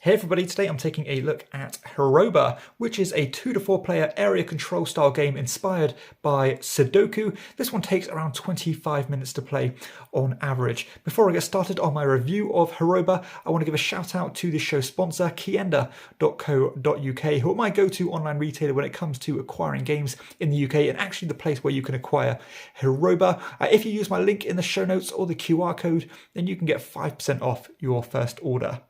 Hey everybody, today I'm taking a look at Hiroba, which is a 2 to 4 player area control style game inspired by Sudoku. This one takes around 25 minutes to play on average. Before I get started on my review of Hiroba, I want to give a shout out to the show sponsor KIENDA.co.uk, who are my go-to online retailer when it comes to acquiring games in the UK and actually the place where you can acquire Hiroba. If you use my link in the show notes or the QR code, then you can get 5% off your first order.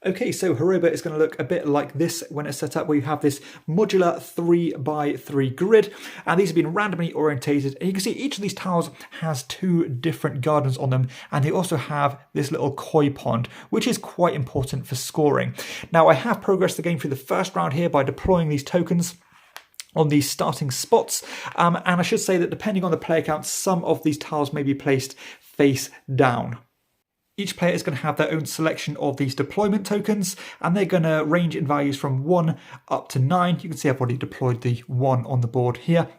Okay, so Hiroba is going to look a bit like this when it's set up, where you have this modular 3x3 grid, and these have been randomly orientated. And you can see each of these tiles has 2 different gardens on them, and they also have this little koi pond, which is quite important for scoring. Now, I have progressed the game through the first round here by deploying these tokens on these starting spots, and I should say that depending on the player count, some of these tiles may be placed face down. Each player is going to have their own selection of these deployment tokens, and they're going to range in values from 1 up to 9. You can see I've already deployed the 1 on the board here.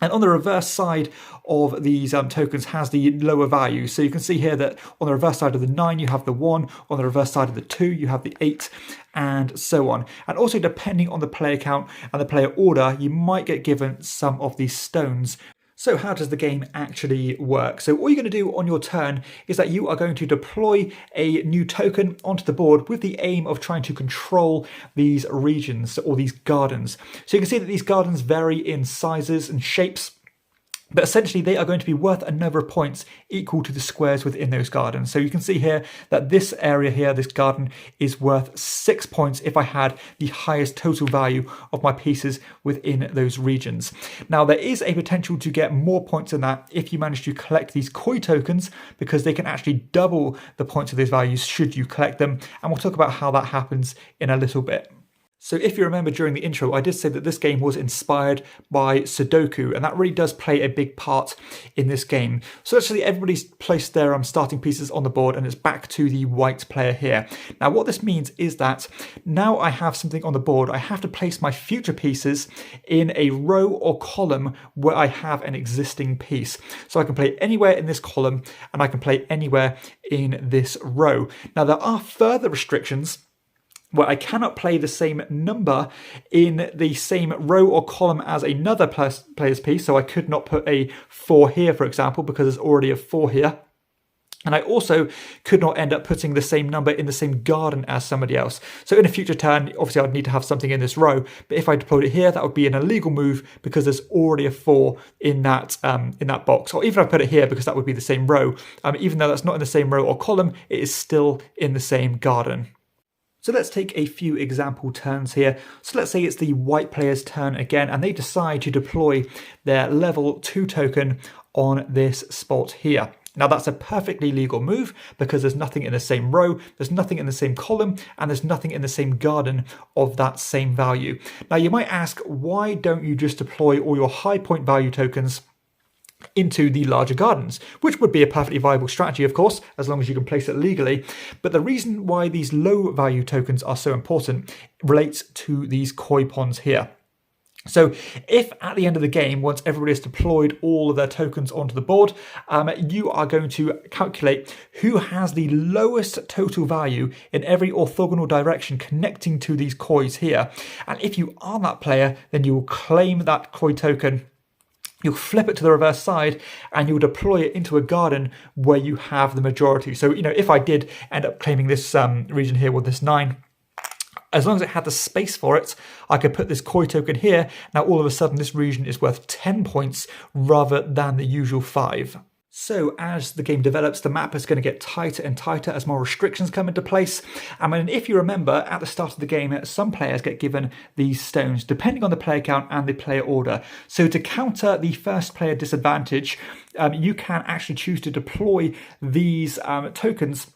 And on the reverse side of these tokens has the lower value. So you can see here that on the reverse side of the 9, you have the 1. On the reverse side of the 2, you have the 8, and so on. And also, depending on the player count and the player order, you might get given some of these stones. So how does the game actually work? So all you're going to do on your turn is that you are going to deploy a new token onto the board with the aim of trying to control these regions or these gardens. So you can see that these gardens vary in sizes and shapes, but essentially they are going to be worth a number of points equal to the squares within those gardens. So you can see here that this area here, this garden, is worth 6 points if I had the highest total value of my pieces within those regions. Now, there is a potential to get more points than that if you manage to collect these koi tokens, because they can actually double the points of those values should you collect them. And we'll talk about how that happens in a little bit. So if you remember during the intro, I did say that this game was inspired by Sudoku, and that really does play a big part in this game. So actually everybody's placed their starting pieces on the board, and it's back to the white player here. Now what this means is that now I have something on the board, I have to place my future pieces in a row or column where I have an existing piece. So I can play anywhere in this column, and I can play anywhere in this row. Now there are further restrictions where I cannot play the same number in the same row or column as another player's piece. So I could not put a 4 here, for example, because there's already a 4 here. And I also could not end up putting the same number in the same garden as somebody else. So in a future turn, obviously I'd need to have something in this row, but if I deployed it here, that would be an illegal move because there's already a 4 in that box. Or even if I put it here, because that would be the same row, even though that's not in the same row or column, it is still in the same garden. So let's take a few example turns here. So let's say it's the white player's turn again, and they decide to deploy their level 2 token on this spot here. Now that's a perfectly legal move because there's nothing in the same row, there's nothing in the same column, and there's nothing in the same garden of that same value. Now you might ask, why don't you just deploy all your high point value tokens into the larger gardens, which would be a perfectly viable strategy, of course, as long as you can place it legally. But the reason why these low value tokens are so important relates to these koi ponds here. So if at the end of the game, once everybody has deployed all of their tokens onto the board, you are going to calculate who has the lowest total value in every orthogonal direction connecting to these kois here. And if you are that player, then you will claim that koi token. You'll flip it to the reverse side and you'll deploy it into a garden where you have the majority. So, if I did end up claiming this region here with this 9, as long as it had the space for it, I could put this koi token here. Now, all of a sudden, this region is worth 10 points rather than the usual 5. So as the game develops, the map is going to get tighter and tighter as more restrictions come into place. And if you remember, at the start of the game, some players get given these stones, depending on the player count and the player order. So to counter the first player disadvantage, you can actually choose to deploy these tokens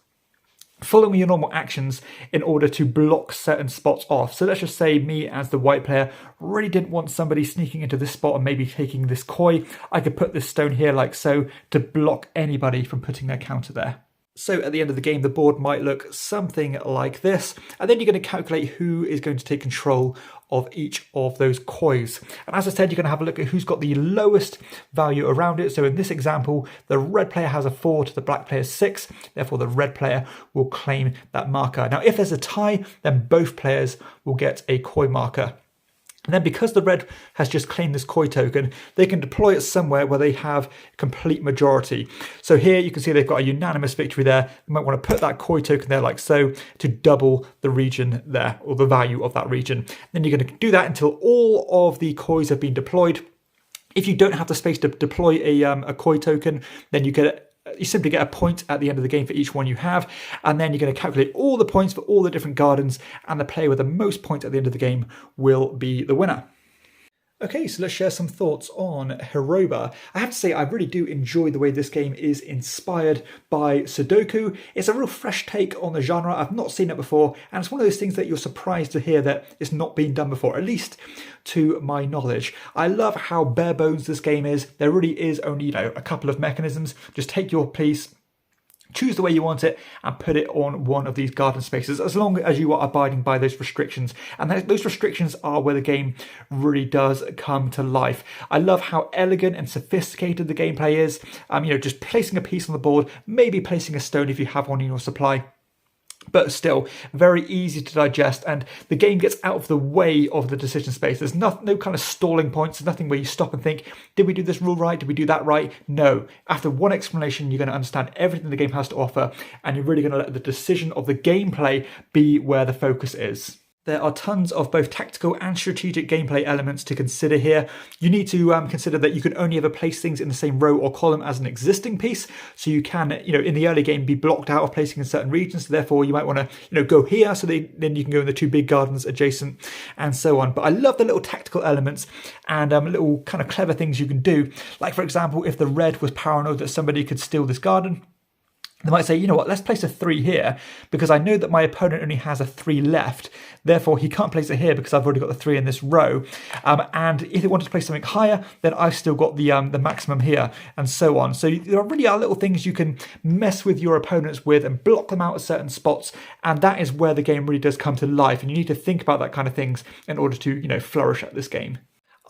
following your normal actions in order to block certain spots off. So let's just say me as the white player really didn't want somebody sneaking into this spot and maybe taking this koi. I could put this stone here like so to block anybody from putting their counter there. So at the end of the game, the board might look something like this. And then you're going to calculate who is going to take control of each of those kois. And as I said, you're going to have a look at who's got the lowest value around it. So in this example, the red player has a 4 to the black player's 6. Therefore, the red player will claim that marker. Now, if there's a tie, then both players will get a koi marker. And then because the red has just claimed this koi token, they can deploy it somewhere where they have complete majority. So here you can see they've got a unanimous victory there. You might want to put that koi token there like so to double the region there, or the value of that region. Then you're going to do that until all of the kois have been deployed. If you don't have the space to deploy a koi token, then you simply get a point at the end of the game for each one you have, and then you're going to calculate all the points for all the different gardens, and the player with the most points at the end of the game will be the winner. Okay, so let's share some thoughts on Hiroba. I have to say, I really do enjoy the way this game is inspired by Sudoku. It's a real fresh take on the genre. I've not seen it before, and it's one of those things that you're surprised to hear that it's not been done before, at least to my knowledge. I love how bare bones this game is. There really is only, a couple of mechanisms. Just take your piece, choose the way you want it, and put it on one of these garden spaces, as long as you are abiding by those restrictions. And those restrictions are where the game really does come to life. I love how elegant and sophisticated the gameplay is. Just placing a piece on the board, maybe placing a stone if you have one in your supply. But still, very easy to digest, and the game gets out of the way of the decision space. There's no kind of stalling points. There's nothing where you stop and think, did we do this rule right? Did we do that right? No. After one explanation, you're going to understand everything the game has to offer, and you're really going to let the decision of the gameplay be where the focus is. There are tons of both tactical and strategic gameplay elements to consider here. You need to consider that you can only ever place things in the same row or column as an existing piece. So you can, in the early game, be blocked out of placing in certain regions. So therefore, you might want to, go here. So then you can go in the two big gardens adjacent and so on. But I love the little tactical elements and little kind of clever things you can do. Like, for example, if the red was paranoid that somebody could steal this garden, they might say, you know what, let's place a 3 here because I know that my opponent only has a 3 left. Therefore, he can't place it here because I've already got the 3 in this row. And if they wanted to place something higher, then I've still got the maximum here and so on. So there really are little things you can mess with your opponents with and block them out at certain spots. And that is where the game really does come to life. And you need to think about that kind of things in order to, flourish at this game.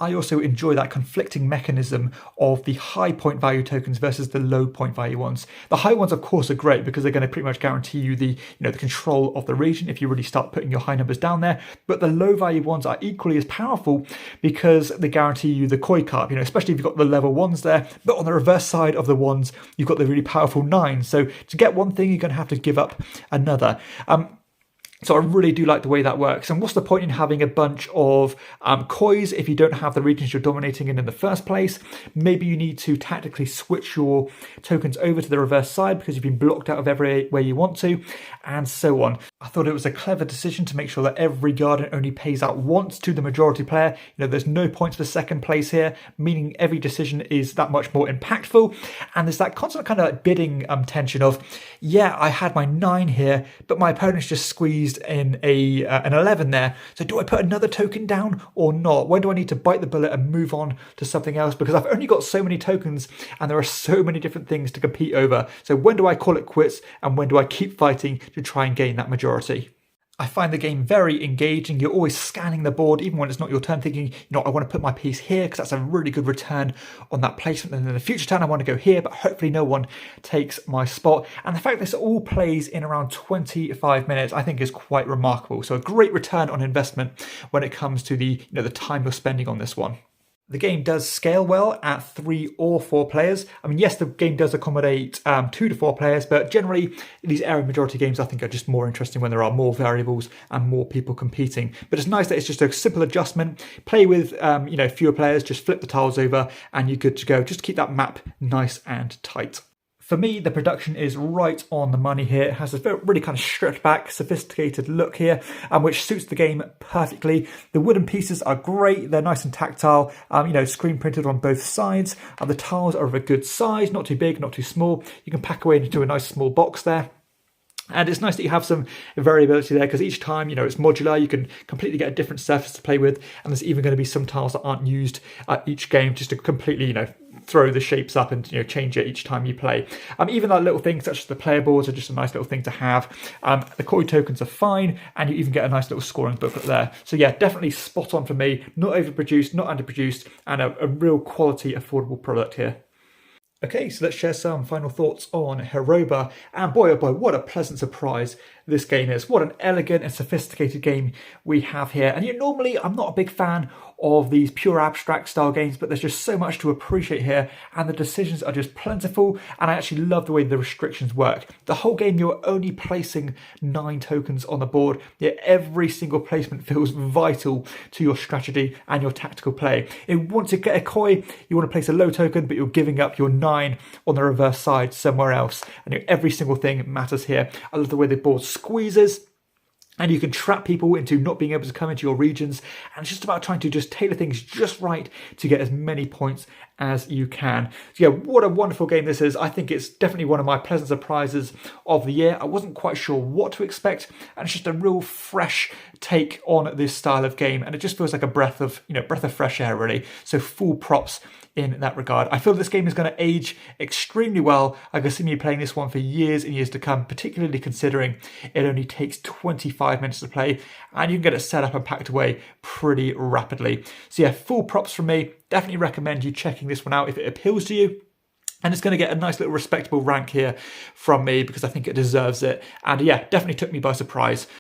I also enjoy that conflicting mechanism of the high point value tokens versus the low point value ones. The high ones, of course, are great because they're going to pretty much guarantee you the control of the region if you really start putting your high numbers down there. But the low value ones are equally as powerful because they guarantee you the koi carp, especially if you've got the level 1s there. But on the reverse side of the ones, you've got the really powerful 9s. So to get one thing, you're going to have to give up another. So I really do like the way that works. And what's the point in having a bunch of kois if you don't have the regions you're dominating in the first place? Maybe you need to tactically switch your tokens over to the reverse side because you've been blocked out of everywhere you want to, and so on. I thought it was a clever decision to make sure that every garden only pays out once to the majority player. There's no points for second place here, meaning every decision is that much more impactful. And there's that constant kind of bidding tension of, yeah, I had my 9 here, but my opponent's just squeezed in an 11 there. So do I put another token down or not? When do I need to bite the bullet and move on to something else? Because I've only got so many tokens and there are so many different things to compete over. So when do I call it quits and when do I keep fighting to try and gain that majority? I find the game very engaging. You're always scanning the board, even when it's not your turn, thinking, I want to put my piece here because that's a really good return on that placement. And then the future turn, I want to go here, but hopefully no one takes my spot. And the fact this all plays in around 25 minutes, I think is quite remarkable. So a great return on investment when it comes to the time you're spending on this one. The game does scale well at 3 or 4 players. Yes, the game does accommodate 2 to 4 players, but generally these area majority games I think are just more interesting when there are more variables and more people competing. But it's nice that it's just a simple adjustment. Play with fewer players, just flip the tiles over and you're good to go. Just keep that map nice and tight. For me, the production is right on the money here. It has a really kind of stripped back, sophisticated look here, which suits the game perfectly. The wooden pieces are great. They're nice and tactile, screen printed on both sides. The tiles are of a good size, not too big, not too small. You can pack away into a nice small box there. And it's nice that you have some variability there because each time, it's modular. You can completely get a different surface to play with. And there's even going to be some tiles that aren't used each game just to completely, throw the shapes up and change it each time you play. Even like little things such as the player boards are just a nice little thing to have. The koi tokens are fine, and you even get a nice little scoring booklet there. So yeah, definitely spot on for me. Not overproduced, not underproduced, and a real quality, affordable product here. Okay, so let's share some final thoughts on Hiroba. And boy, oh boy, what a pleasant surprise this game is. What an elegant and sophisticated game we have here. And normally I'm not a big fan of these pure abstract style games, but there's just so much to appreciate here, and the decisions are just plentiful, and I actually love the way the restrictions work. The whole game, you're only placing 9 tokens on the board, yet every single placement feels vital to your strategy and your tactical play. If you want to get a koi, you want to place a low token, but you're giving up your 9 on the reverse side somewhere else, and every single thing matters here. I love the way the board squeezes, and you can trap people into not being able to come into your regions, and it's just about trying to just tailor things just right to get as many points as you can. So yeah, what a wonderful game this is. I think it's definitely one of my pleasant surprises of the year. I wasn't quite sure what to expect, and it's just a real fresh take on this style of game, and it just feels like a breath of fresh air, really. So full props in that regard. I feel this game is going to age extremely well. I can see me playing this one for years and years to come, particularly considering it only takes 25 minutes to play, and you can get it set up and packed away pretty rapidly. So yeah, full props from me. Definitely recommend you checking this one out if it appeals to you. And it's going to get a nice little respectable rank here from me because I think it deserves it. And yeah, definitely took me by surprise.